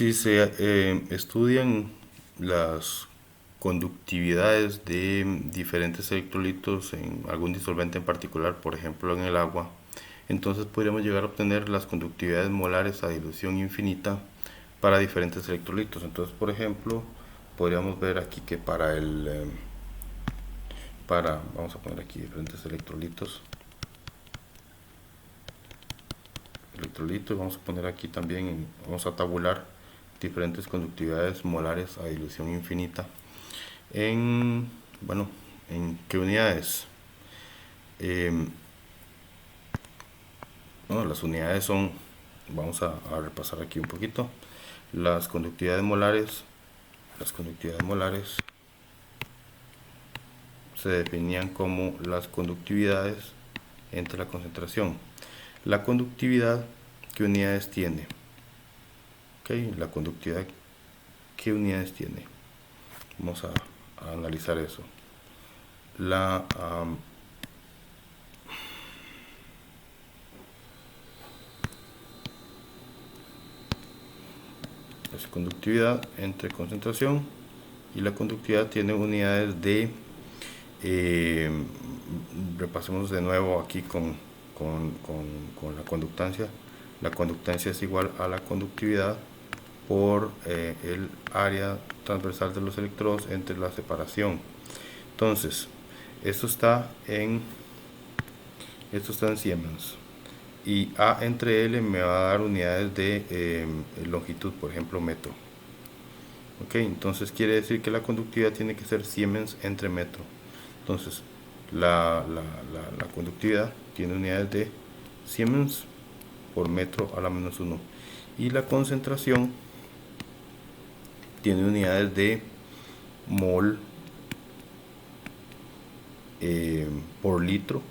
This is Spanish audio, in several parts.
Si se estudian las conductividades de diferentes electrolitos en algún disolvente en particular, por ejemplo en el agua, entonces podríamos llegar a obtener las conductividades molares a dilución infinita para diferentes electrolitos. Entonces, por ejemplo, podríamos ver aquí que vamos a poner aquí diferentes electrolitos, y vamos a poner aquí también, vamos a tabular diferentes conductividades molares a dilución infinita en, bueno, ¿en qué unidades? Bueno, las unidades son, vamos a repasar aquí un poquito, las conductividades molares se definían como las conductividades entre la concentración. La conductividad, ¿qué unidades tiene? Ok, la conductividad, ¿qué unidades tiene? Vamos a analizar eso. La es conductividad entre concentración, y la conductividad tiene unidades de repasemos de nuevo aquí con la conductancia. La conductancia es igual a la conductividad por el área transversal de los electrodos entre la separación. Entonces, esto está en Siemens, y A entre L me va a dar unidades de longitud, por ejemplo metro. Ok, entonces quiere decir que la conductividad tiene que ser Siemens entre metro. Entonces la conductividad tiene unidades de Siemens por metro a la menos 1, y la concentración tiene unidades de mol por litro,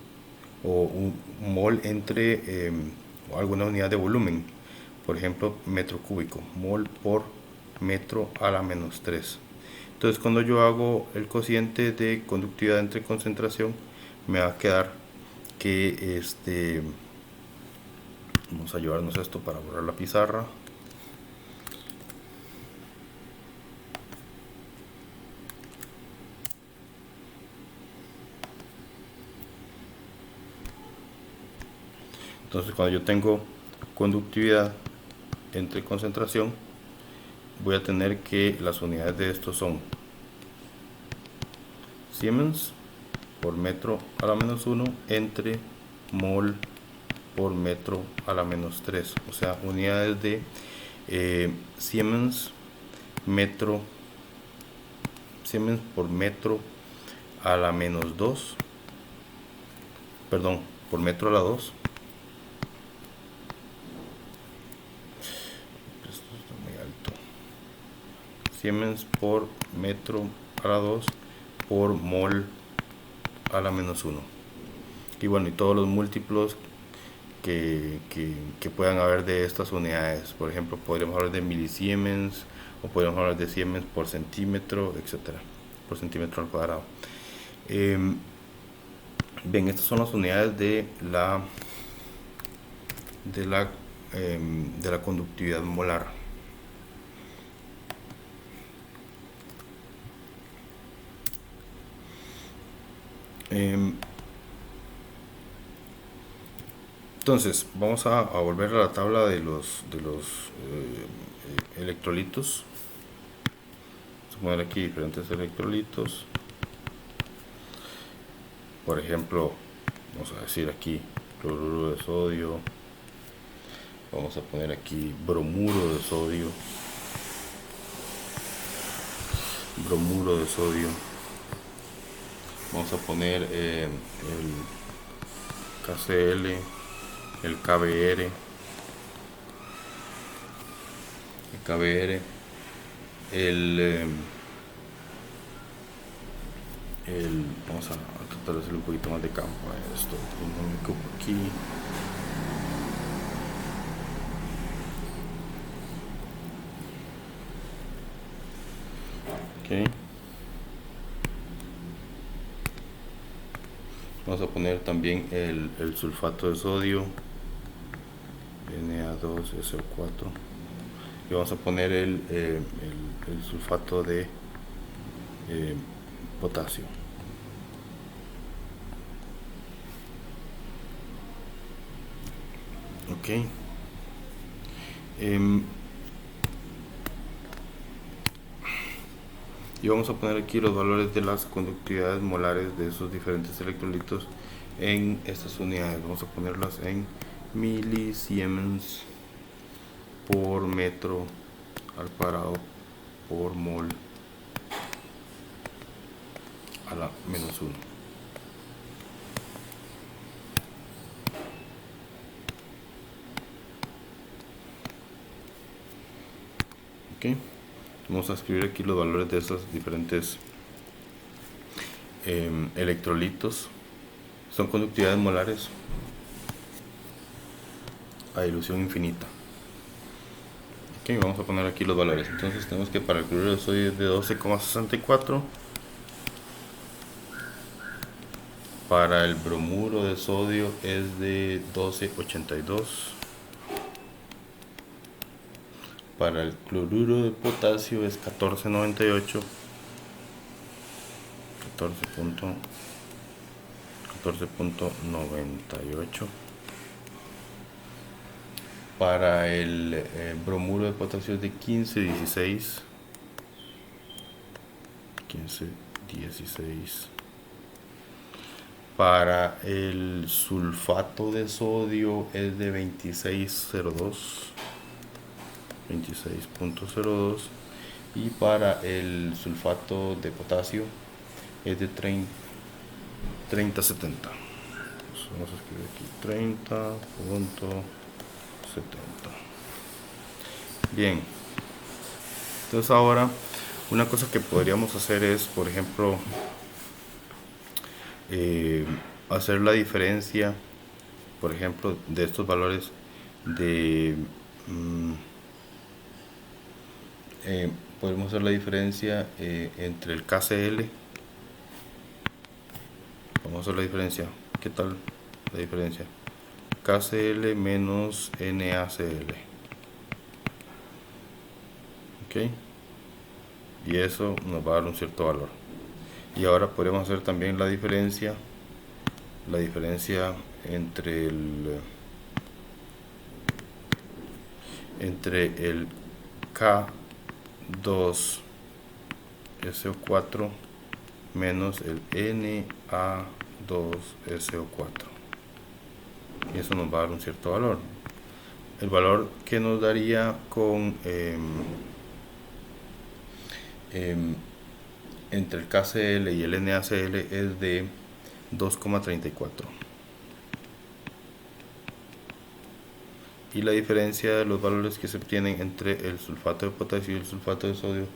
o un mol entre alguna unidad de volumen, por ejemplo metro cúbico, mol por metro a la menos 3. Entonces cuando yo hago el cociente de conductividad entre concentración, me va a quedar que vamos a llevarnos esto para borrar la pizarra. Entonces cuando yo tengo conductividad entre concentración, voy a tener que las unidades de esto son Siemens por metro a la menos 1 entre mol por metro a la menos 3, o sea, unidades de Siemens por metro a la menos 2, perdón, por metro a la 2. Esto está muy alto. Siemens por metro a la 2 por mol a la menos 1. Y bueno, y todos los múltiplos que puedan haber de estas unidades. Por ejemplo, podríamos hablar de milisiemens, o podríamos hablar de siemens por centímetro, etcétera, por centímetro al cuadrado. Bien, estas son las unidades de la conductividad molar. Entonces vamos a volver a la tabla de los electrolitos. Vamos a poner aquí diferentes electrolitos. Por ejemplo, vamos a decir aquí cloruro de sodio. Vamos a poner aquí bromuro de sodio. Vamos a poner el KCl, el KBr, vamos a tratar de hacerle un poquito más de campo a esto. No me ocupo aquí. Okay. Vamos a poner también el sulfato de sodio, Na2SO4, y vamos a poner el sulfato de potasio. Ok. Y vamos a poner aquí los valores de las conductividades molares de esos diferentes electrolitos en estas unidades. Vamos a ponerlas en milisiemens por metro al cuadrado por mol a la menos 1. Ok, vamos a escribir aquí los valores de esos diferentes electrolitos. Son conductividades molares a dilución infinita. Ok, vamos a poner aquí los valores. Entonces tenemos que para el cloruro de sodio es de 12,64. Para el bromuro de sodio es de 12,82. Para el cloruro de potasio es 14,98. 14.98. Para el bromuro de potasio es de 15,16. 15,16. Para el sulfato de sodio es de 26,02. 26.02. Y para el sulfato de potasio es de 30,70. Vamos a escribir aquí 30.70. Bien, entonces ahora una cosa que podríamos hacer es, por ejemplo, hacer la diferencia, por ejemplo, de estos valores de podemos hacer la diferencia entre el KCl. Vamos a hacer la diferencia. ¿Qué tal la diferencia? KCl menos NaCl. Ok, y eso nos va a dar un cierto valor. Y ahora podemos hacer también la diferencia entre el K2SO4 menos el Na2SO4, y eso nos va a dar un cierto valor. El valor que nos daría con entre el KCl y el NaCl es de 2,34. Y la diferencia de los valores que se obtienen entre el sulfato de potasio y el sulfato de sodio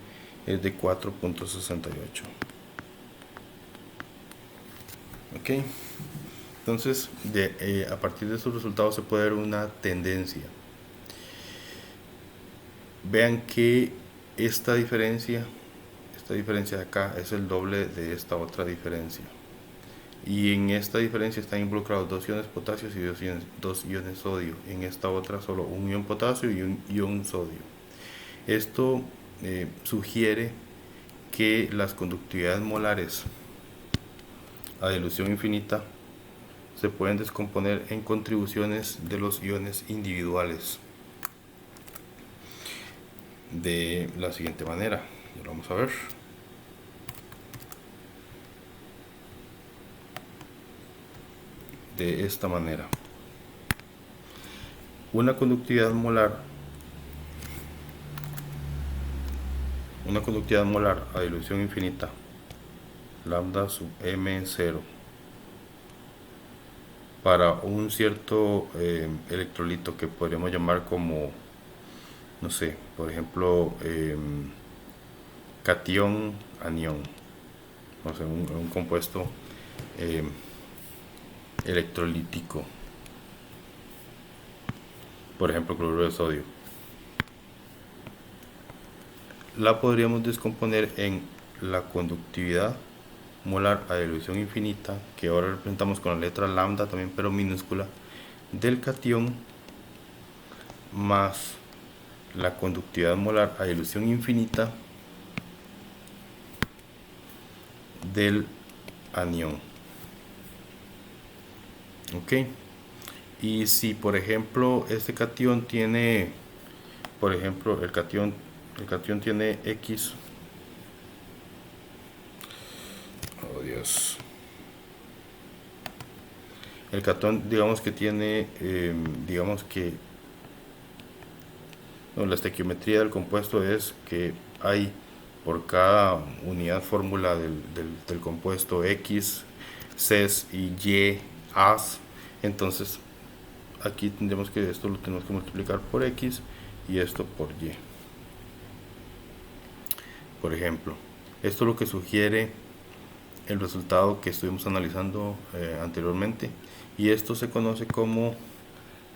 es de 4,68. Ok, entonces a partir de estos resultados se puede ver una tendencia. Vean que esta diferencia de acá es el doble de esta otra diferencia, y en esta diferencia están involucrados 2 iones potasio y 2 iones sodio. En esta otra solo un ion potasio y un ion sodio. Esto sugiere que las conductividades molares a dilución infinita se pueden descomponer en contribuciones de los iones individuales de la siguiente manera. Ya lo vamos a ver. De esta manera: una conductividad molar a dilución infinita, lambda sub m0, para un cierto electrolito que podríamos llamar como, no sé, por ejemplo, catión anión, no sé, un compuesto electrolítico, por ejemplo cloruro de sodio. La podríamos descomponer en la conductividad molar a dilución infinita, que ahora representamos con la letra lambda también, pero minúscula, del catión, más la conductividad molar a dilución infinita del anión. Ok, y si por ejemplo este catión tiene, por ejemplo el catión tiene X, oh Dios, el catión digamos que tiene, digamos que no, la estequiometría del compuesto es que hay por cada unidad fórmula del compuesto X, Cs y Y, As. Entonces aquí tendremos que esto lo tenemos que multiplicar por X y esto por Y. Por ejemplo, esto es lo que sugiere el resultado que estuvimos analizando anteriormente, y esto se conoce como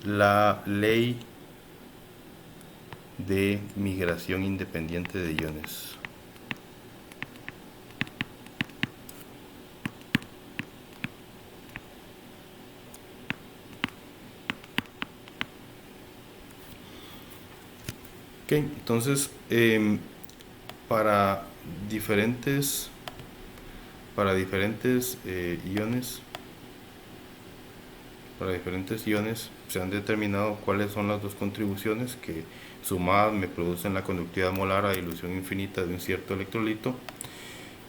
la ley de migración independiente de iones. Ok, entonces para diferentes iones se han determinado cuáles son las dos contribuciones que sumadas me producen la conductividad molar a dilución infinita de un cierto electrolito,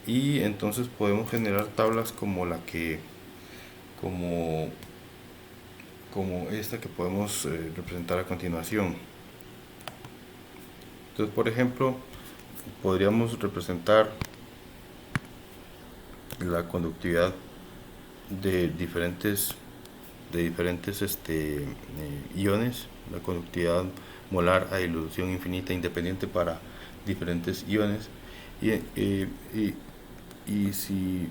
y entonces podemos generar tablas como la que como esta que podemos representar a continuación. Entonces, por ejemplo, podríamos representar la conductividad de diferentes iones, la conductividad molar a dilución infinita independiente para diferentes iones, y si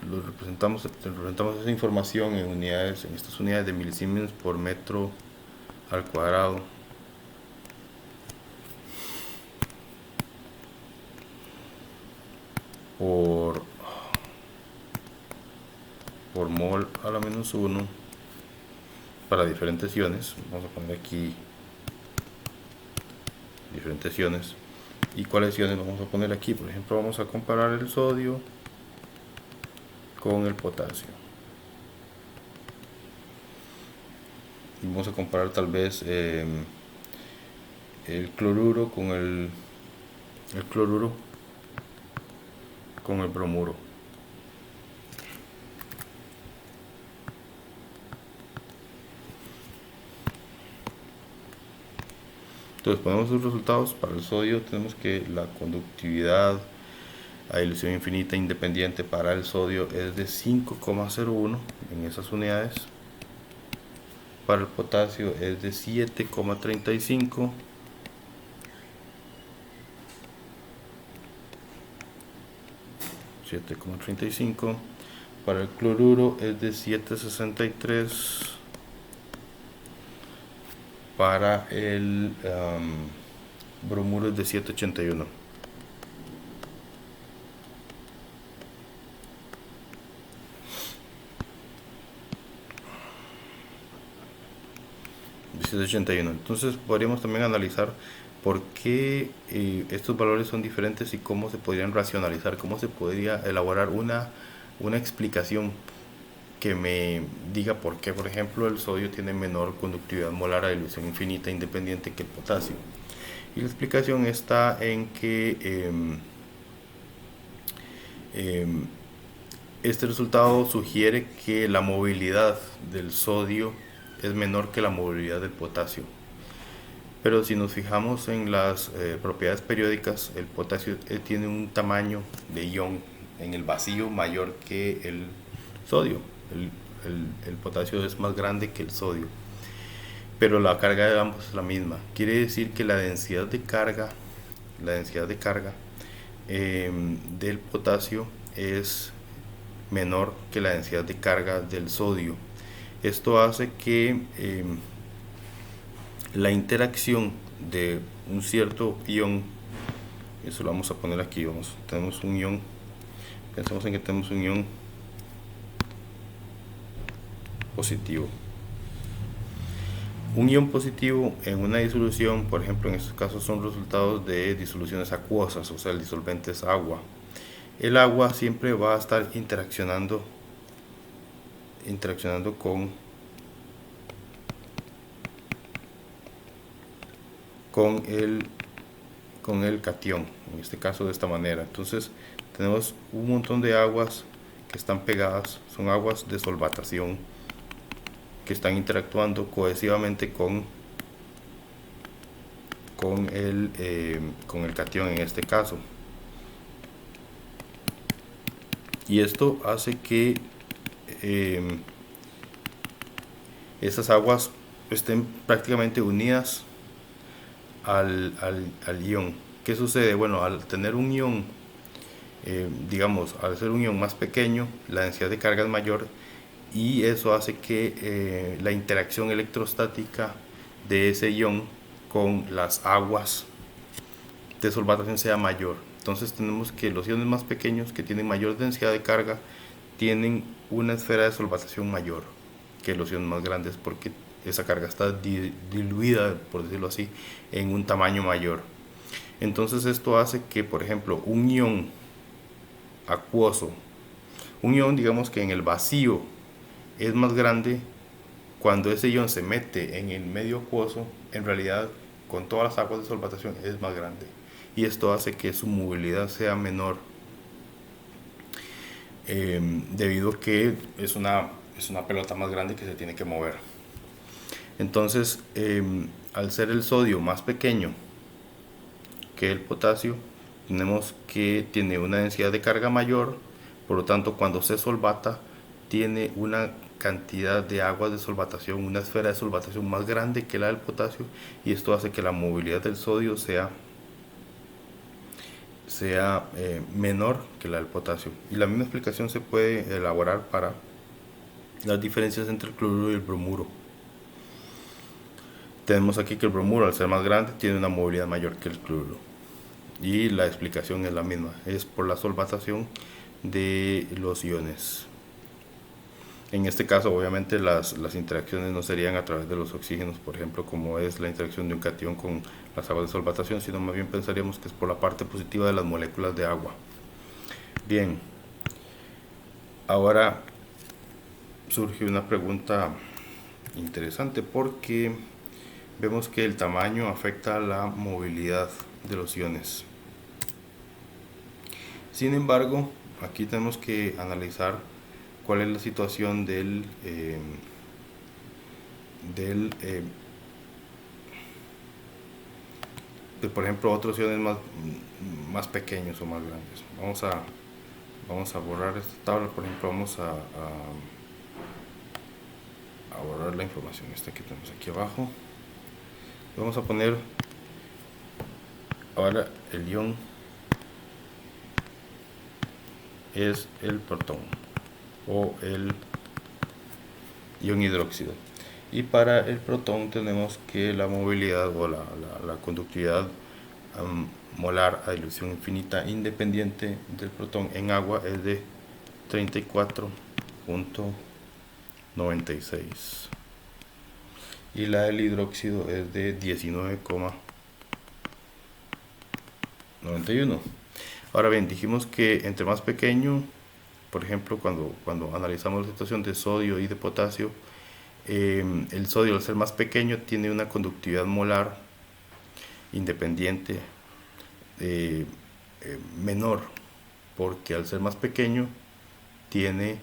representamos esa información en unidades, en estas unidades de milisiemens por metro al cuadrado, por mol a la menos 1 para diferentes iones. Vamos a poner aquí diferentes iones. ¿Y cuáles iones vamos a poner aquí? Por ejemplo, vamos a comparar el sodio con el potasio. Y vamos a comparar tal vez el cloruro con el bromuro. Entonces ponemos los resultados. Para el sodio tenemos que la conductividad a dilución infinita independiente para el sodio es de 5,01 en esas unidades. Para el potasio es de 7,35. Para el cloruro es de 7,63. Para el bromuro es de 7,81. Entonces podríamos también analizar por qué estos valores son diferentes y cómo se podrían racionalizar, cómo se podría elaborar una explicación que me diga por qué, por ejemplo, el sodio tiene menor conductividad molar a dilución infinita independiente que el potasio. Y la explicación está en que este resultado sugiere que la movilidad del sodio es menor que la movilidad del potasio. Pero si nos fijamos en las propiedades periódicas, el potasio tiene un tamaño de ion en el vacío mayor que el sodio. El potasio es más grande que el sodio, pero la carga de ambos es la misma. Quiere decir que la densidad de carga del potasio es menor que la densidad de carga del sodio. Esto hace que la interacción de un cierto ion, eso lo vamos a poner aquí, tenemos un ion, pensemos en que tenemos un ion positivo. Un ion positivo en una disolución, por ejemplo, en estos casos son resultados de disoluciones acuosas, o sea, el disolvente es agua. El agua siempre va a estar interaccionando con el catión, en este caso de esta manera. Entonces tenemos un montón de aguas que están pegadas, son aguas de solvatación que están interactuando cohesivamente con el catión en este caso. Y esto hace que esas aguas estén prácticamente unidas al ion. ¿Qué sucede? Bueno, al tener un ion, digamos, al ser un ion más pequeño, la densidad de carga es mayor y eso hace que la interacción electrostática de ese ion con las aguas de solvatación sea mayor. Entonces tenemos que los iones más pequeños, que tienen mayor densidad de carga, tienen una esfera de solvatación mayor que los iones más grandes, porque esa carga está diluida, por decirlo así, en un tamaño mayor. Entonces esto hace que, por ejemplo, un ion acuoso, un ion, digamos que en el vacío es más grande, cuando ese ion se mete en el medio acuoso, en realidad con todas las aguas de solvatación es más grande, y esto hace que su movilidad sea menor, debido a que es una pelota más grande que se tiene que mover. Entonces, al ser el sodio más pequeño que el potasio, tenemos que tiene una densidad de carga mayor, por lo tanto cuando se solvata tiene una cantidad de aguas de solvatación, una esfera de solvatación más grande que la del potasio, y esto hace que la movilidad del sodio sea menor que la del potasio. Y la misma explicación se puede elaborar para las diferencias entre el cloruro y el bromuro. Tenemos aquí que el bromuro, al ser más grande, tiene una movilidad mayor que el cloruro, y la explicación es la misma, es por la solvatación de los iones. En este caso, obviamente, las interacciones no serían a través de los oxígenos, por ejemplo, como es la interacción de un catión con las aguas de solvatación, sino más bien pensaríamos que es por la parte positiva de las moléculas de agua. Bien, ahora surge una pregunta interesante, porque vemos que el tamaño afecta la movilidad de los iones. Sin embargo, aquí tenemos que analizar cuál es la situación de por ejemplo, otros iones más pequeños o más grandes. Vamos a borrar esta tabla. Por ejemplo, vamos a borrar la información esta que tenemos aquí abajo. Vamos a poner ahora el ion es el protón o el ion hidróxido, y para el protón tenemos que la movilidad o la conductividad molar a dilución infinita independiente del protón en agua es de 34.96 y la del hidróxido es de 19,91. Ahora bien, dijimos que entre más pequeño, por ejemplo, cuando analizamos la situación de sodio y de potasio, el sodio, al ser más pequeño, tiene una conductividad molar independiente menor, porque al ser más pequeño tiene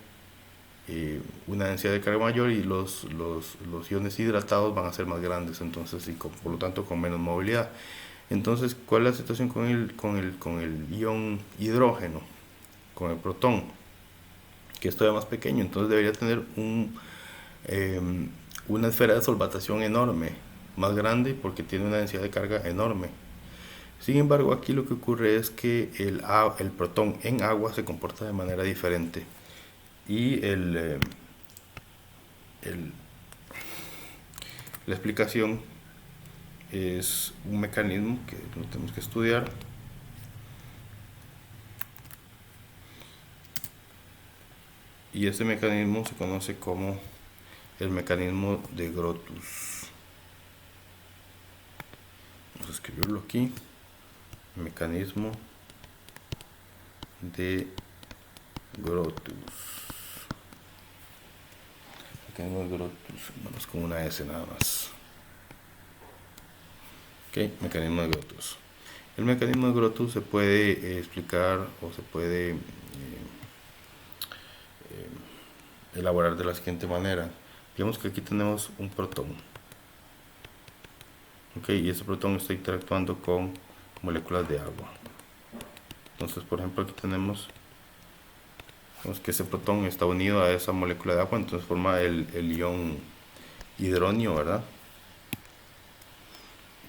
una densidad de carga mayor, y los iones hidratados van a ser más grandes, entonces, y por lo tanto con menos movilidad. Entonces, ¿cuál es la situación con el ion hidrógeno, con el protón? Que es todavía más pequeño, entonces debería tener una esfera de solvatación enorme, más grande, porque tiene una densidad de carga enorme. Sin embargo, aquí lo que ocurre es que el protón en agua se comporta de manera diferente, y la explicación es un mecanismo que no tenemos que estudiar. Y este mecanismo se conoce como el mecanismo de Grotthuss. escribirlo aquí. Mecanismo de Grotius. Mecanismo de Grotius. Vamos con una S nada más. Ok, mecanismo de Grotius. El mecanismo de Grotius se puede explicar o se puede elaborar de la siguiente manera. Digamos que aquí tenemos un protón. Ok, y este protón está interactuando con moléculas de agua. Entonces, por ejemplo, aquí tenemos que ese protón está unido a esa molécula de agua, entonces forma el ion hidronio, ¿verdad?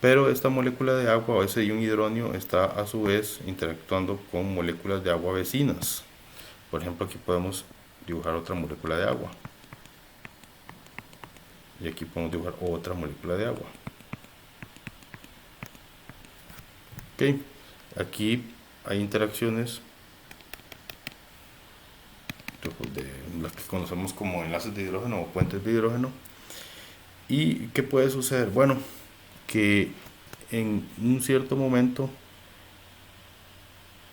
Pero esta molécula de agua o ese ion hidronio está a su vez interactuando con moléculas de agua vecinas. Por ejemplo, aquí podemos dibujar otra molécula de agua. Y aquí podemos dibujar otra molécula de agua. Ok, aquí hay interacciones de las que conocemos como enlaces de hidrógeno o puentes de hidrógeno. ¿Y qué puede suceder? Bueno, que en un cierto momento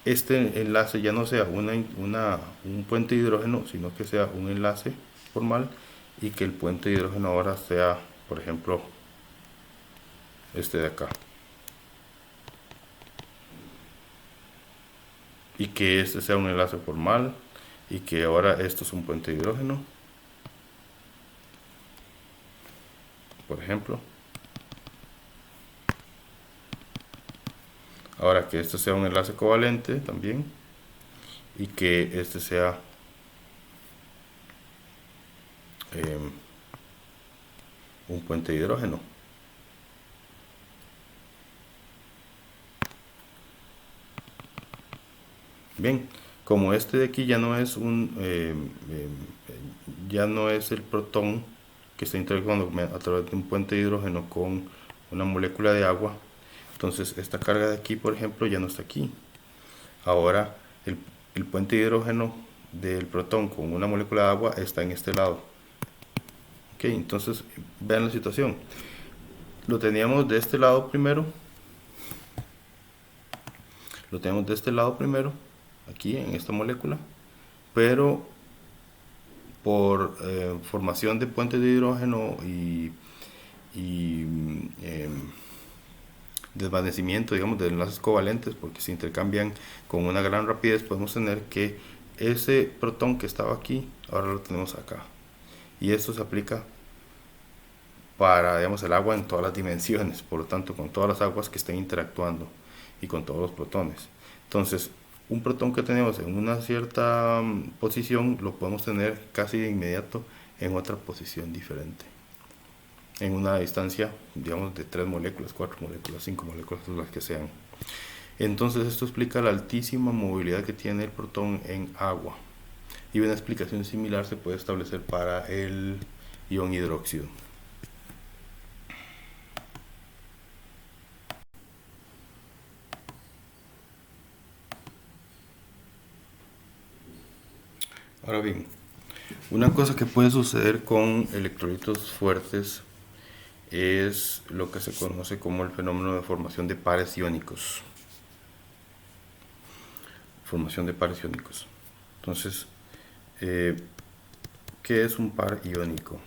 este enlace ya no sea un puente de hidrógeno, sino que sea un enlace formal, y que el puente de hidrógeno ahora sea, por ejemplo, este de acá. Y que este sea un enlace formal, y que ahora esto es un puente de hidrógeno, por ejemplo. Ahora que este sea un enlace covalente también, y que este sea un puente de hidrógeno. Bien, como este de aquí ya no es ya no es el protón que está interactuando a través de un puente de hidrógeno con una molécula de agua, entonces esta carga de aquí, por ejemplo, ya no está aquí. Ahora el puente de hidrógeno del protón con una molécula de agua está en este lado. Ok, entonces vean la situación. Lo teníamos de este lado primero. Lo tenemos de este lado primero, aquí en esta molécula, pero por formación de puentes de hidrógeno y desvanecimiento, digamos, de enlaces covalentes, porque se intercambian con una gran rapidez, podemos tener que ese protón que estaba aquí, ahora lo tenemos acá. Y esto se aplica para, digamos, el agua en todas las dimensiones, por lo tanto, con todas las aguas que estén interactuando y con todos los protones. Entonces, un protón que tenemos en una cierta posición lo podemos tener casi de inmediato en otra posición diferente, en una distancia, digamos, de 3 moléculas, 4 moléculas, 5 moléculas, las que sean. Entonces esto explica la altísima movilidad que tiene el protón en agua, y una explicación similar se puede establecer para el ion hidróxido. Ahora bien, una cosa que puede suceder con electrolitos fuertes es lo que se conoce como el fenómeno de formación de pares iónicos. Formación de pares iónicos. Entonces, ¿qué es un par iónico?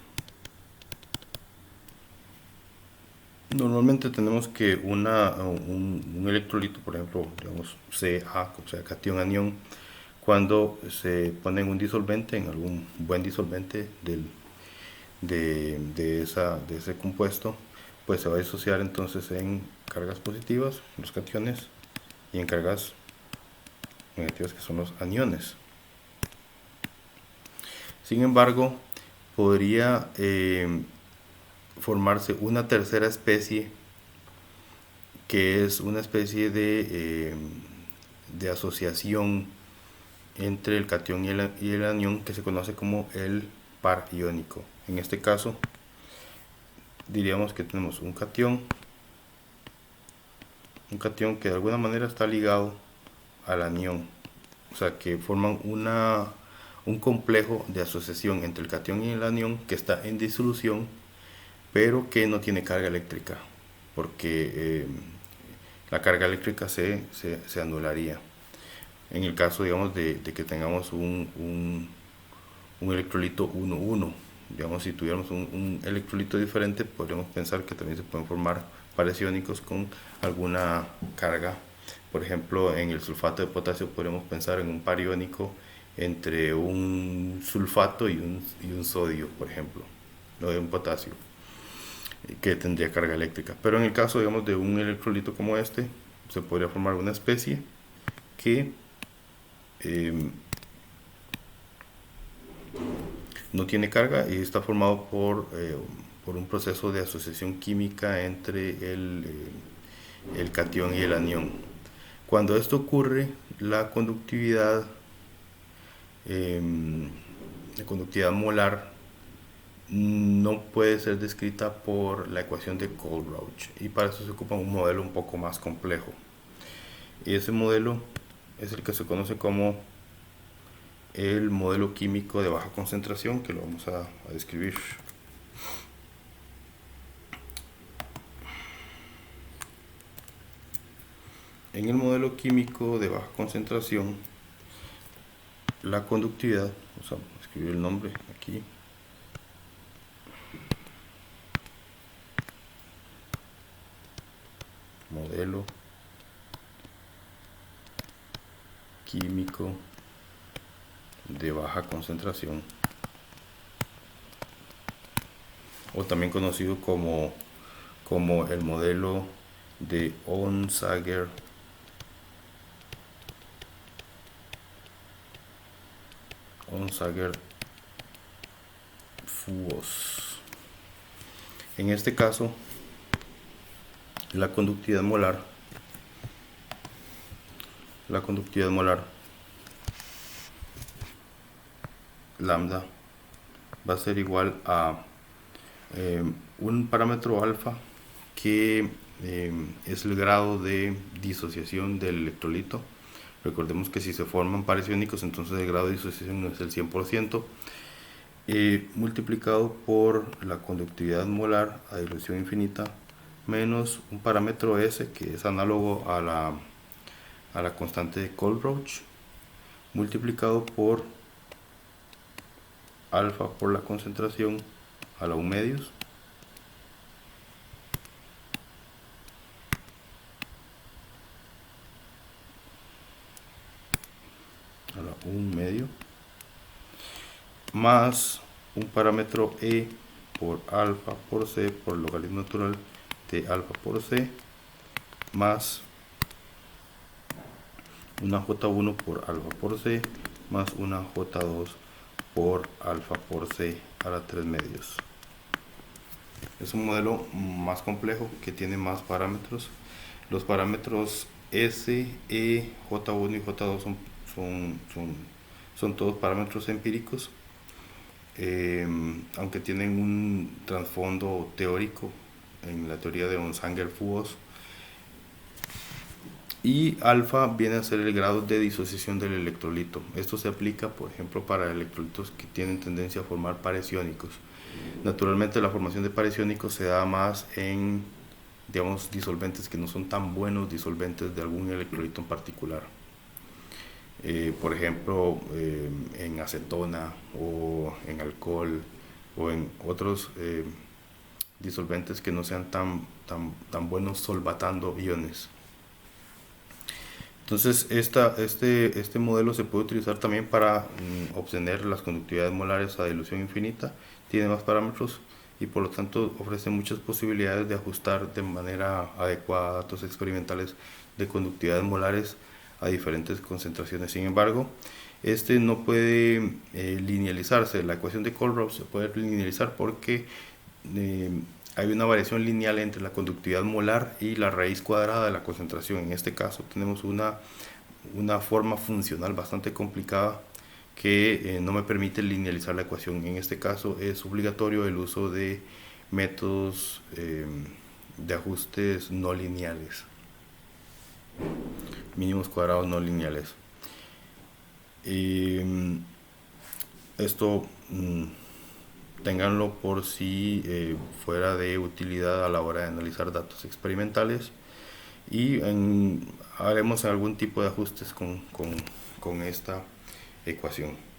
Normalmente tenemos que un electrolito, por ejemplo, digamos Ca, o sea, cation anión, cuando se pone en un disolvente, en algún buen disolvente de ese compuesto, pues se va a disociar entonces en cargas positivas, los cationes, y en cargas negativas, que son los aniones. Sin embargo, podría formarse una tercera especie, que es una especie de asociación entre el catión y el anión, que se conoce como el par iónico. En este caso, diríamos que tenemos un catión que de alguna manera está ligado al anión, o sea, que forman un complejo de asociación entre el catión y el anión, que está en disolución, pero que no tiene carga eléctrica, porque la carga eléctrica se anularía. En el caso, digamos, de que tengamos un electrolito 1,1, digamos, si tuviéramos un electrolito diferente, podríamos pensar que también se pueden formar pares iónicos con alguna carga. Por ejemplo, en el sulfato de potasio podríamos pensar en un par iónico entre un sulfato y un sodio, por ejemplo, no de un potasio, que tendría carga eléctrica. Pero en el caso, digamos, de un electrolito como este, se podría formar una especie que no tiene carga y está formado por un proceso de asociación química entre el catión y el anión. Cuando esto ocurre, la conductividad molar no puede ser descrita por la ecuación de Colbrooch, y para eso se ocupa un modelo un poco más complejo. Y ese modelo es el que se conoce como el modelo químico de baja concentración, que lo vamos a describir. En el modelo químico de baja concentración, la conductividad, vamos a escribir el nombre aquí, modelo químico de baja concentración, o también conocido como el modelo de Onsager-Fuos. En este caso, la conductividad molar lambda va a ser igual a un parámetro alfa que es el grado de disociación del electrolito. Recordemos que si se forman pares iónicos, entonces el grado de disociación no es el 100%, multiplicado por la conductividad molar a dilución infinita menos un parámetro S, que es análogo a la constante de Colbrooch, multiplicado por alfa por la concentración a la 1 medios más un parámetro E por alfa por C por logaritmo natural de alfa por C más una J1 por alfa por C más una J2 por alfa por C a la 3 medios. Es un modelo más complejo que tiene más parámetros. Los parámetros S, E, J1 y J2 son todos parámetros empíricos, aunque tienen un trasfondo teórico en la teoría de Onsager-Fuos. Y alfa viene a ser el grado de disociación del electrolito. Esto se aplica, por ejemplo, para electrolitos que tienen tendencia a formar pares iónicos. Naturalmente, la formación de pares iónicos se da más en, digamos, disolventes que no son tan buenos disolventes de algún electrolito en particular. Por ejemplo, en acetona o en alcohol o en otros disolventes que no sean tan buenos solvatando iones. Entonces, este modelo se puede utilizar también para obtener las conductividades molares a dilución infinita. Tiene más parámetros y por lo tanto ofrece muchas posibilidades de ajustar de manera adecuada datos experimentales de conductividades molares a diferentes concentraciones. Sin embargo, este no puede linealizarse. La ecuación de Colbrooch se puede linealizar porque hay una variación lineal entre la conductividad molar y la raíz cuadrada de la concentración. En este caso tenemos una forma funcional bastante complicada que no me permite linealizar la ecuación. En este caso es obligatorio el uso de métodos de ajustes no lineales, mínimos cuadrados no lineales. Esto ténganlo por si fuera de utilidad a la hora de analizar datos experimentales. y haremos algún tipo de ajustes con esta ecuación.